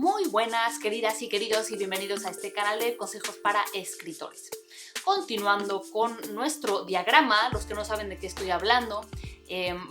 Muy buenas, queridas y queridos, y bienvenidos a este canal de consejos para escritores. Continuando con nuestro diagrama, los que no saben de qué estoy hablando,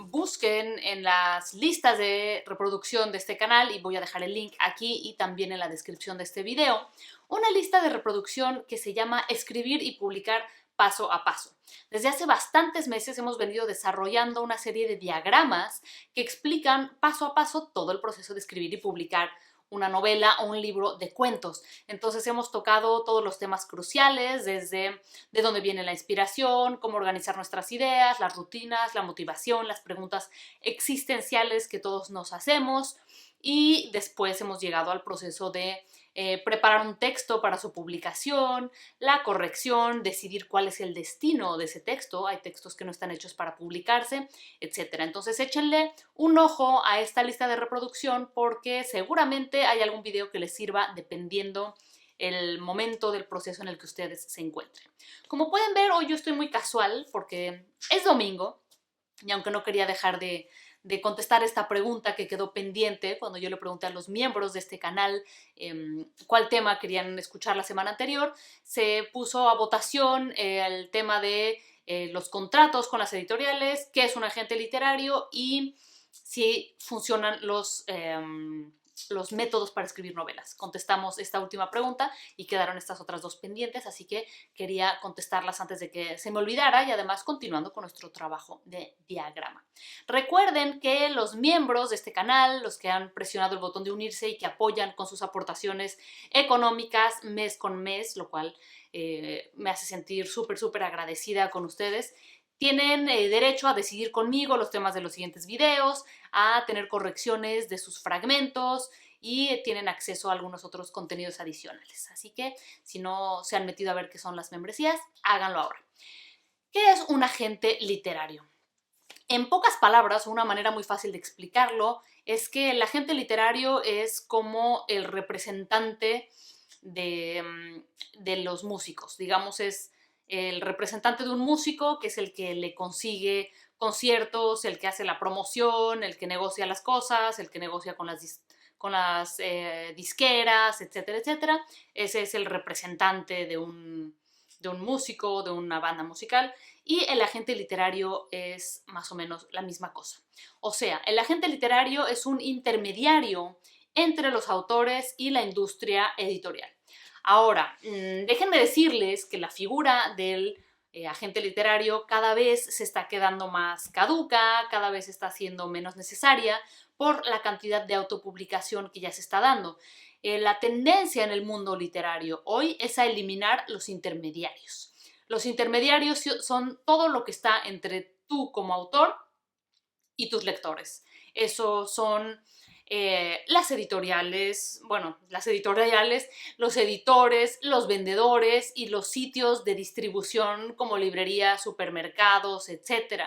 busquen en las listas de reproducción de este canal, y voy a dejar el link aquí y también en la descripción de este video, una lista de reproducción que se llama Escribir y publicar paso a paso. Desde hace bastantes meses hemos venido desarrollando una serie de diagramas que explican paso a paso todo el proceso de escribir y publicar una novela o un libro de cuentos. Entonces hemos tocado todos los temas cruciales, desde de dónde viene la inspiración, cómo organizar nuestras ideas, las rutinas, la motivación, las preguntas existenciales que todos nos hacemos, y después hemos llegado al proceso de preparar un texto para su publicación, la corrección, decidir cuál es el destino de ese texto. Hay textos que no están hechos para publicarse, etc. Entonces échenle un ojo a esta lista de reproducción porque seguramente hay algún video que les sirva dependiendo el momento del proceso en el que ustedes se encuentren. Como pueden ver, hoy yo estoy muy casual porque es domingo, y aunque no quería dejar de contestar esta pregunta que quedó pendiente cuando yo le pregunté a los miembros de este canal cuál tema querían escuchar la semana anterior, se puso a votación el tema de los contratos con las editoriales, qué es un agente literario y si funcionan los métodos para escribir novelas. Contestamos esta última pregunta y quedaron estas otras dos pendientes, así que quería contestarlas antes de que se me olvidara, y además continuando con nuestro trabajo de diagrama. Recuerden que los miembros de este canal, los que han presionado el botón de unirse y que apoyan con sus aportaciones económicas mes con mes, lo cual me hace sentir súper agradecida con ustedes, tienen derecho a decidir conmigo los temas de los siguientes videos, a tener correcciones de sus fragmentos y tienen acceso a algunos otros contenidos adicionales. Así que si no se han metido a ver qué son las membresías, háganlo ahora. ¿Qué es un agente literario? En pocas palabras, una manera muy fácil de explicarlo es que el agente literario es como el representante de los músicos. Digamos, es el representante de un músico, que es el que le consigue conciertos, el que hace la promoción, el que negocia las cosas, el que negocia con las disqueras, etcétera, etcétera. Ese es el representante de un músico, de una banda musical, y el agente literario es más o menos la misma cosa. O sea, el agente literario es un intermediario entre los autores y la industria editorial. Ahora, déjenme decirles que la figura del agente literario cada vez se está quedando más caduca, cada vez está siendo menos necesaria por la cantidad de autopublicación que ya se está dando. La tendencia en el mundo literario hoy es a eliminar los intermediarios. Los intermediarios son todo lo que está entre tú como autor y tus lectores. Eso son las editoriales, los editores, los vendedores y los sitios de distribución como librerías, supermercados, etc.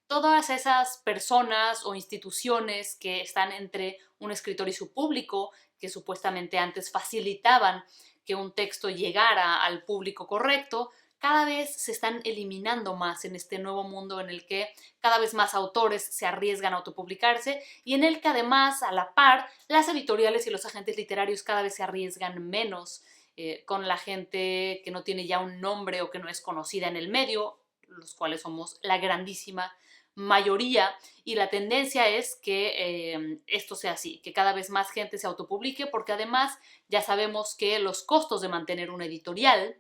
Todas esas personas o instituciones que están entre un escritor y su público, que supuestamente antes facilitaban que un texto llegara al público correcto, cada vez se están eliminando más en este nuevo mundo en el que cada vez más autores se arriesgan a autopublicarse y en el que además, a la par, las editoriales y los agentes literarios cada vez se arriesgan menos con la gente que no tiene ya un nombre o que no es conocida en el medio, los cuales somos la grandísima mayoría, y la tendencia es que esto sea así, que cada vez más gente se autopublique, porque además ya sabemos que los costos de mantener una editorial,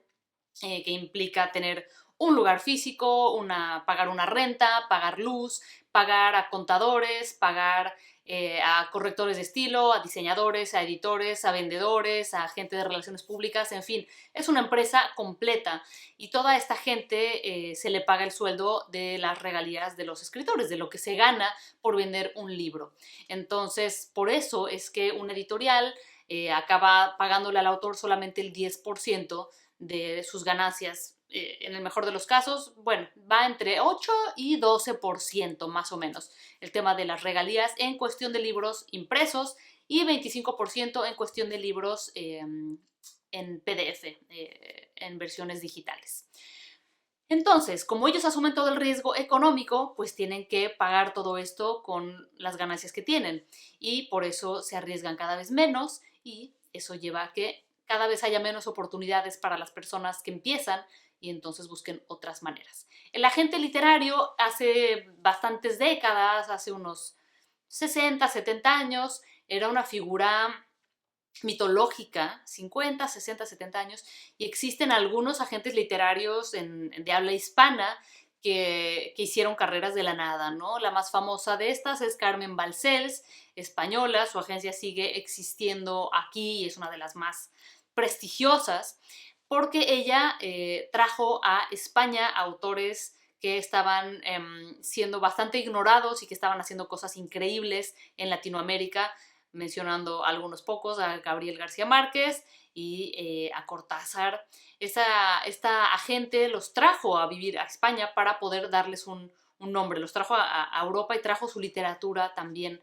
que implica tener un lugar físico, pagar una renta, pagar luz, pagar a contadores, pagar a correctores de estilo, a diseñadores, a editores, a vendedores, a gente de relaciones públicas, en fin, es una empresa completa, y toda esta gente se le paga el sueldo de las regalías de los escritores, de lo que se gana por vender un libro. Entonces, por eso es que una editorial acaba pagándole al autor solamente el 10% de sus ganancias. En el mejor de los casos, bueno, va entre 8 y 12% más o menos el tema de las regalías en cuestión de libros impresos, y 25% en cuestión de libros en PDF, en versiones digitales. Entonces, como ellos asumen todo el riesgo económico, pues tienen que pagar todo esto con las ganancias que tienen, y por eso se arriesgan cada vez menos y eso lleva a que cada vez haya menos oportunidades para las personas que empiezan y entonces busquen otras maneras. El agente literario hace bastantes décadas, hace unos 60, 70 años, era una figura mitológica, 50, 60, 70 años, y existen algunos agentes literarios de habla hispana que hicieron carreras de la nada, ¿no? La más famosa de estas es Carmen Balcells, española, su agencia sigue existiendo aquí y es una de las más prestigiosas, porque ella trajo a España autores que estaban siendo bastante ignorados y que estaban haciendo cosas increíbles en Latinoamérica, mencionando algunos pocos, a Gabriel García Márquez y a Cortázar. Esta agente los trajo a vivir a España para poder darles un nombre, los trajo a Europa y trajo su literatura también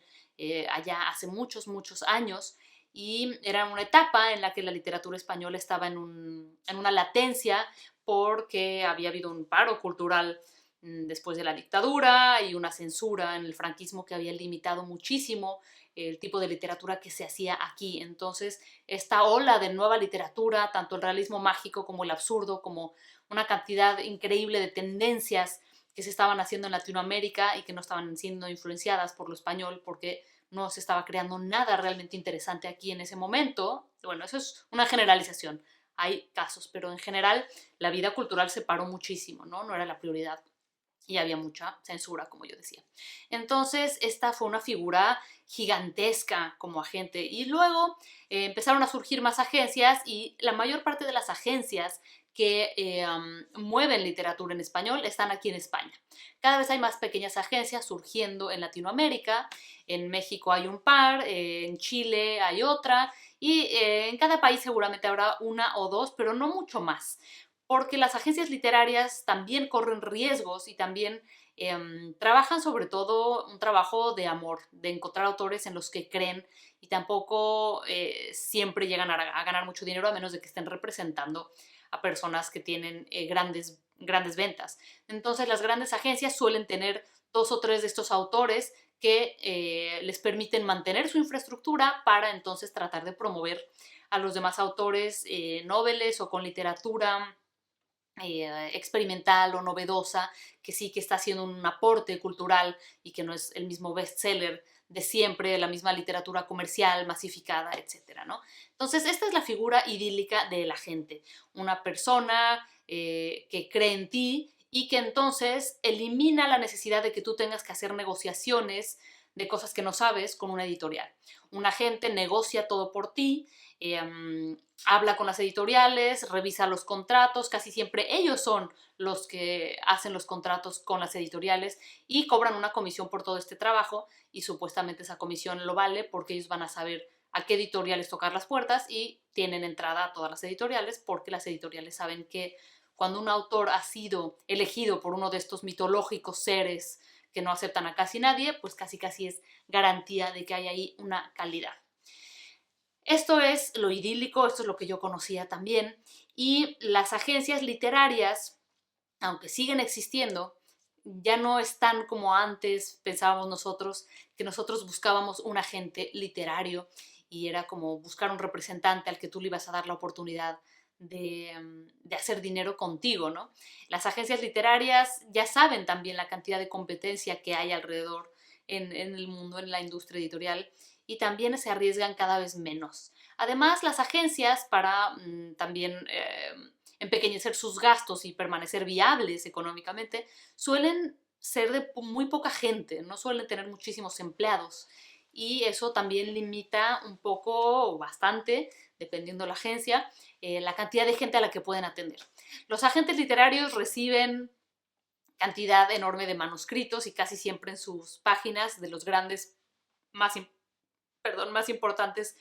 allá hace muchos, muchos años. Y era una etapa en la que la literatura española estaba en una latencia porque había habido un paro cultural después de la dictadura y una censura en el franquismo que había limitado muchísimo el tipo de literatura que se hacía aquí. Entonces, esta ola de nueva literatura, tanto el realismo mágico como el absurdo, como una cantidad increíble de tendencias que se estaban haciendo en Latinoamérica y que no estaban siendo influenciadas por lo español, porque no se estaba creando nada realmente interesante aquí en ese momento. Bueno, eso es una generalización. Hay casos, pero en general la vida cultural se paró muchísimo, ¿no? No era la prioridad y había mucha censura, como yo decía. Entonces, esta fue una figura gigantesca como agente. Y luego empezaron a surgir más agencias y la mayor parte de las agencias que mueven literatura en español están aquí en España. Cada vez hay más pequeñas agencias surgiendo en Latinoamérica. En México hay un par, en Chile hay otra y en cada país seguramente habrá una o dos, pero no mucho más, porque las agencias literarias también corren riesgos y también trabajan sobre todo un trabajo de amor, de encontrar autores en los que creen y tampoco siempre llegan a ganar mucho dinero a menos de que estén representando a personas que tienen grandes ventas. Entonces las grandes agencias suelen tener 2 o 3 de estos autores que les permiten mantener su infraestructura para entonces tratar de promover a los demás autores noveles o con literatura experimental o novedosa, que sí que está haciendo un aporte cultural y que no es el mismo bestseller de siempre, la misma literatura comercial, masificada, etcétera, ¿no? Entonces, esta es la figura idílica de la gente, una persona que cree en ti y que entonces elimina la necesidad de que tú tengas que hacer negociaciones de cosas que no sabes con una editorial. Un agente negocia todo por ti, habla con las editoriales, revisa los contratos, casi siempre ellos son los que hacen los contratos con las editoriales y cobran una comisión por todo este trabajo y supuestamente esa comisión lo vale porque ellos van a saber a qué editoriales tocar las puertas y tienen entrada a todas las editoriales porque las editoriales saben que cuando un autor ha sido elegido por uno de estos mitológicos seres que no aceptan a casi nadie, pues casi es garantía de que hay ahí una calidad. Esto es lo idílico, esto es lo que yo conocía también, y las agencias literarias, aunque siguen existiendo, ya no están como antes pensábamos nosotros, que nosotros buscábamos un agente literario y era como buscar un representante al que tú le ibas a dar la oportunidad de hacer dinero contigo, ¿no? Las agencias literarias ya saben también la cantidad de competencia que hay alrededor en el mundo, en la industria editorial, y también se arriesgan cada vez menos. Además, las agencias, para también empequeñecer sus gastos y permanecer viables económicamente, suelen ser de muy poca gente, no suelen tener muchísimos empleados. Y eso también limita un poco o bastante, dependiendo de la agencia, la cantidad de gente a la que pueden atender. Los agentes literarios reciben cantidad enorme de manuscritos y casi siempre en sus páginas de los grandes, más importantes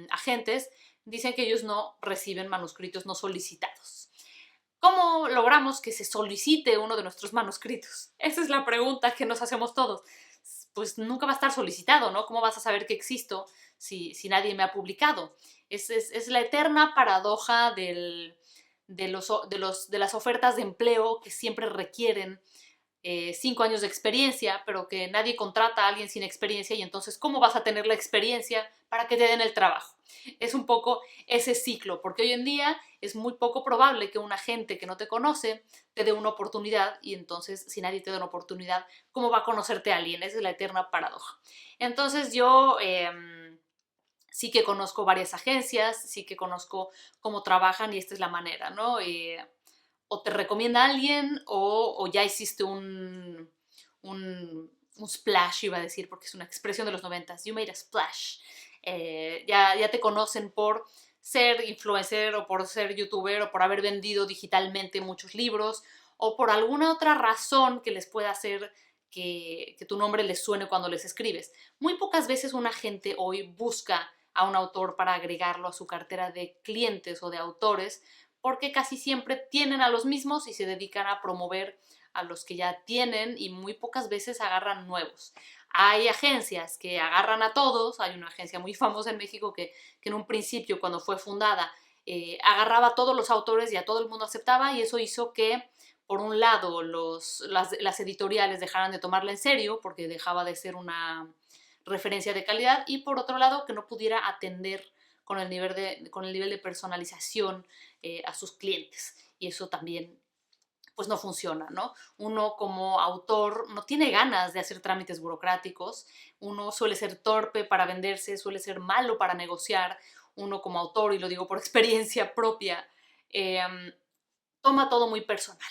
agentes, dicen que ellos no reciben manuscritos no solicitados. ¿Cómo logramos que se solicite uno de nuestros manuscritos? Esa es la pregunta que nos hacemos todos. Pues nunca va a estar solicitado, ¿no? ¿Cómo vas a saber que existo si nadie me ha publicado? Es la eterna paradoja de las ofertas de empleo que siempre requieren 5 años de experiencia, pero que nadie contrata a alguien sin experiencia y entonces, ¿cómo vas a tener la experiencia para que te den el trabajo? Es un poco ese ciclo, porque hoy en día es muy poco probable que un agente que no te conoce te dé una oportunidad y entonces, si nadie te da una oportunidad, ¿cómo va a conocerte a alguien? Esa es la eterna paradoja. Entonces yo sí que conozco varias agencias, sí que conozco cómo trabajan y esta es la manera, ¿no? O te recomienda a alguien o ya hiciste un splash, iba a decir, porque es una expresión de los 90s. You made a splash. Ya te conocen por ser influencer o por ser youtuber o por haber vendido digitalmente muchos libros o por alguna otra razón que les pueda hacer que tu nombre les suene cuando les escribes. Muy pocas veces una gente hoy busca a un autor para agregarlo a su cartera de clientes o de autores, porque casi siempre tienen a los mismos y se dedican a promover a los que ya tienen y muy pocas veces agarran nuevos. Hay agencias que agarran a todos, hay una agencia muy famosa en México que en un principio, cuando fue fundada, agarraba a todos los autores y a todo el mundo aceptaba y eso hizo que, por un lado, las editoriales dejaran de tomarla en serio porque dejaba de ser una referencia de calidad y por otro lado que no pudiera atender con el nivel de personalización a sus clientes. Y eso también pues no funciona, ¿no? Uno como autor no tiene ganas de hacer trámites burocráticos, uno suele ser torpe para venderse, suele ser malo para negociar, uno como autor, y lo digo por experiencia propia, eh, toma todo muy personal.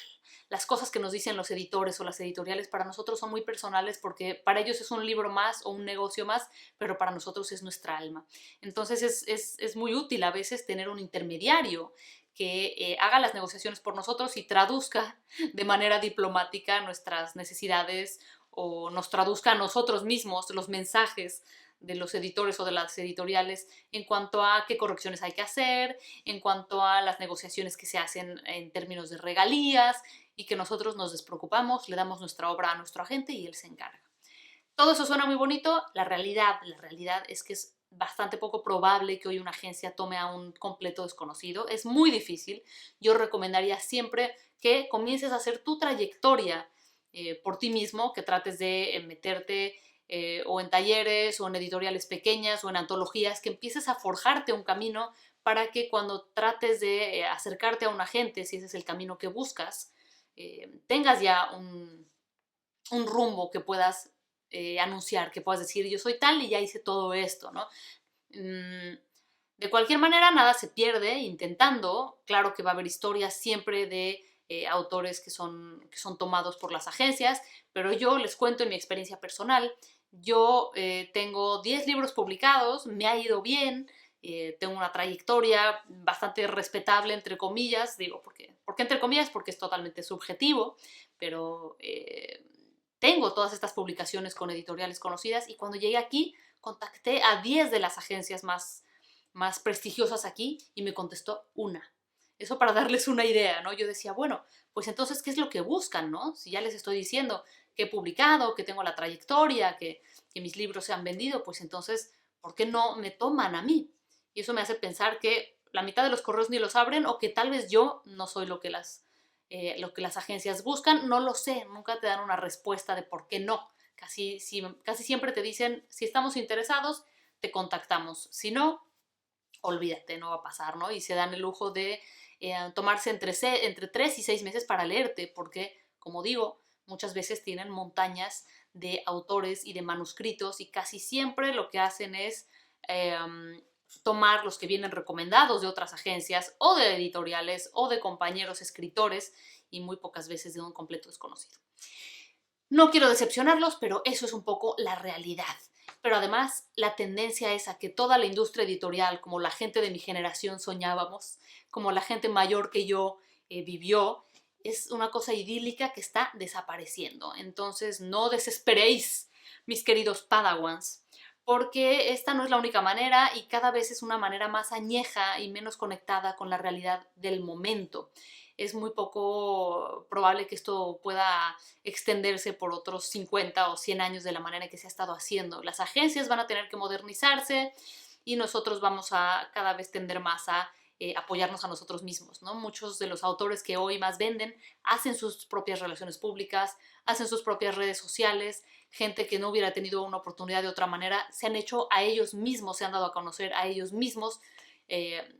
Las cosas que nos dicen los editores o las editoriales para nosotros son muy personales porque para ellos es un libro más o un negocio más, pero para nosotros es nuestra alma. Entonces es muy útil a veces tener un intermediario que haga las negociaciones por nosotros y traduzca de manera diplomática nuestras necesidades o nos traduzca a nosotros mismos los mensajes de los editores o de las editoriales en cuanto a qué correcciones hay que hacer, en cuanto a las negociaciones que se hacen en términos de regalías y que nosotros nos despreocupamos, le damos nuestra obra a nuestro agente y él se encarga. Todo eso suena muy bonito, la realidad es que es bastante poco probable que hoy una agencia tome a un completo desconocido, es muy difícil. Yo recomendaría siempre que comiences a hacer tu trayectoria por ti mismo, que trates de meterte o en talleres o en editoriales pequeñas o en antologías, que empieces a forjarte un camino para que cuando trates de acercarte a un agente, si ese es el camino que buscas, tengas ya un rumbo que puedas anunciar, que puedas decir yo soy tal y ya hice todo esto, ¿no? De cualquier manera, nada se pierde intentando. Claro que va a haber historias siempre de autores que son tomados por las agencias, pero yo les cuento en mi experiencia personal. Yo tengo 10 libros publicados, me ha ido bien, tengo una trayectoria bastante respetable, entre comillas, digo, ¿por qué entre comillas? Porque es totalmente subjetivo, pero tengo todas estas publicaciones con editoriales conocidas y cuando llegué aquí contacté a 10 de las agencias más prestigiosas aquí y me contestó una. Eso para darles una idea, ¿no? Yo decía, bueno, pues entonces, ¿qué es lo que buscan, no? Si ya les estoy diciendo que he publicado, que tengo la trayectoria, que mis libros se han vendido, pues entonces, ¿por qué no me toman a mí? Y eso me hace pensar que la mitad de los correos ni los abren o que tal vez yo no soy lo que las agencias buscan, no lo sé, nunca te dan una respuesta de por qué no. Casi siempre te dicen, si estamos interesados, te contactamos. Si no, olvídate, no va a pasar, ¿no? Y se dan el lujo de tomarse entre 3 y 6 meses para leerte, porque, como digo, muchas veces tienen montañas de autores y de manuscritos y casi siempre lo que hacen es eh, tomar los que vienen recomendados de otras agencias o de editoriales o de compañeros escritores y muy pocas veces de un completo desconocido. No quiero decepcionarlos, pero eso es un poco la realidad. Pero además la tendencia es a que toda la industria editorial, como la gente de mi generación soñábamos, como la gente mayor que yo vivió, es una cosa idílica que está desapareciendo. Entonces no desesperéis, mis queridos padawans, porque esta no es la única manera y cada vez es una manera más añeja y menos conectada con la realidad del momento. Es muy poco probable que esto pueda extenderse por otros 50 o 100 años de la manera que se ha estado haciendo. Las agencias van a tener que modernizarse y nosotros vamos a cada vez tender más a apoyarnos a nosotros mismos, ¿no? Muchos de los autores que hoy más venden hacen sus propias relaciones públicas, hacen sus propias redes sociales, gente que no hubiera tenido una oportunidad de otra manera, se han hecho a ellos mismos, se han dado a conocer a ellos mismos,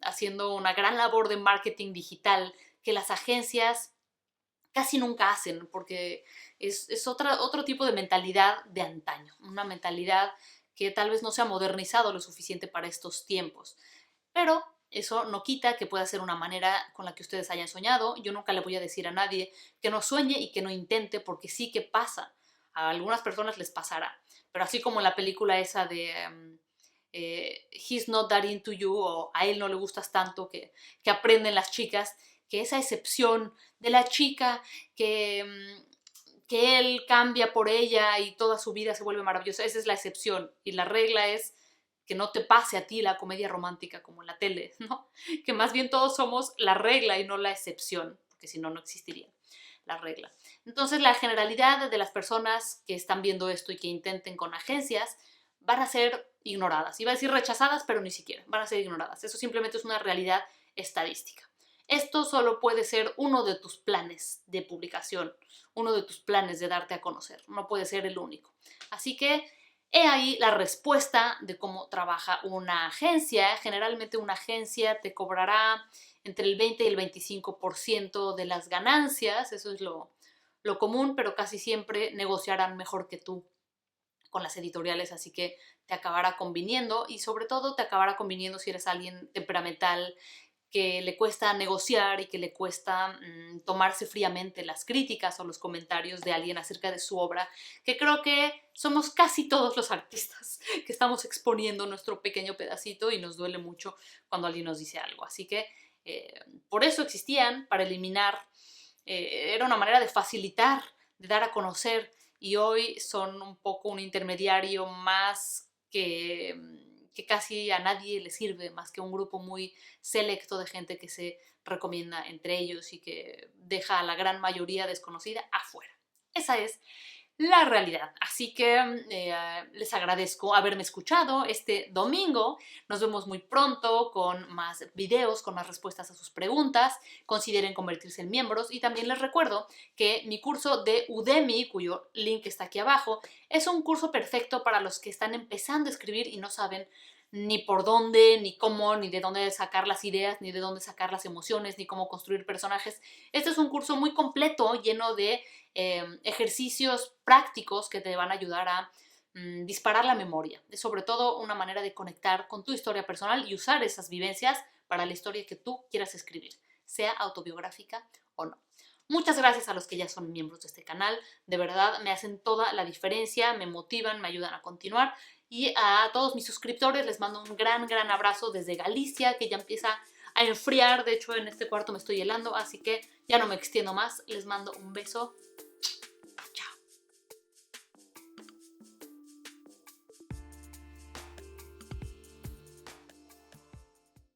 haciendo una gran labor de marketing digital que las agencias casi nunca hacen, porque es otro tipo de mentalidad de antaño, una mentalidad que tal vez no se ha modernizado lo suficiente para estos tiempos. Pero eso no quita que pueda ser una manera con la que ustedes hayan soñado. Yo nunca le voy a decir a nadie que no sueñe y que no intente, porque sí que pasa. A algunas personas les pasará. Pero así como en la película esa de He's not that into you, o a él no le gustas tanto, que aprenden las chicas, que esa excepción de la chica que él cambia por ella y toda su vida se vuelve maravillosa, esa es la excepción. Y la regla es que no te pase a ti la comedia romántica como en la tele, ¿no? Que más bien todos somos la regla y no la excepción, porque si no, no existiría la regla. Entonces, la generalidad de las personas que están viendo esto y que intenten con agencias van a ser ignoradas. Iba a decir rechazadas, pero ni siquiera, van a ser ignoradas. Eso simplemente es una realidad estadística. Esto solo puede ser uno de tus planes de publicación, uno de tus planes de darte a conocer, no puede ser el único. Así que he ahí la respuesta de cómo trabaja una agencia. Generalmente una agencia te cobrará entre el 20 y el 25% de las ganancias, eso es lo común, pero casi siempre negociarán mejor que tú con las editoriales, así que te acabará conviniendo y sobre todo te acabará conviniendo si eres alguien temperamental que le cuesta negociar y que le cuesta tomarse fríamente las críticas o los comentarios de alguien acerca de su obra, que creo que somos casi todos los artistas que estamos exponiendo nuestro pequeño pedacito y nos duele mucho cuando alguien nos dice algo. Así que por eso existían, para eliminar, era una manera de facilitar, de dar a conocer, y hoy son un poco un intermediario más que casi a nadie le sirve, más que un grupo muy selecto de gente que se recomienda entre ellos y que deja a la gran mayoría desconocida afuera. Esa es la realidad. Así que les agradezco haberme escuchado este domingo. Nos vemos muy pronto con más videos, con más respuestas a sus preguntas. Consideren convertirse en miembros y también les recuerdo que mi curso de Udemy, cuyo link está aquí abajo, es un curso perfecto para los que están empezando a escribir y no saben ni por dónde, ni cómo, ni de dónde sacar las ideas, ni de dónde sacar las emociones, ni cómo construir personajes. Este es un curso muy completo, lleno de ejercicios prácticos que te van a ayudar a disparar la memoria. Es sobre todo una manera de conectar con tu historia personal y usar esas vivencias para la historia que tú quieras escribir, sea autobiográfica o no. Muchas gracias a los que ya son miembros de este canal, de verdad me hacen toda la diferencia, me motivan, me ayudan a continuar, y a todos mis suscriptores les mando un gran abrazo desde Galicia, que ya empieza a enfriar. De hecho, en este cuarto me estoy helando, así que ya no me extiendo más. Les mando un beso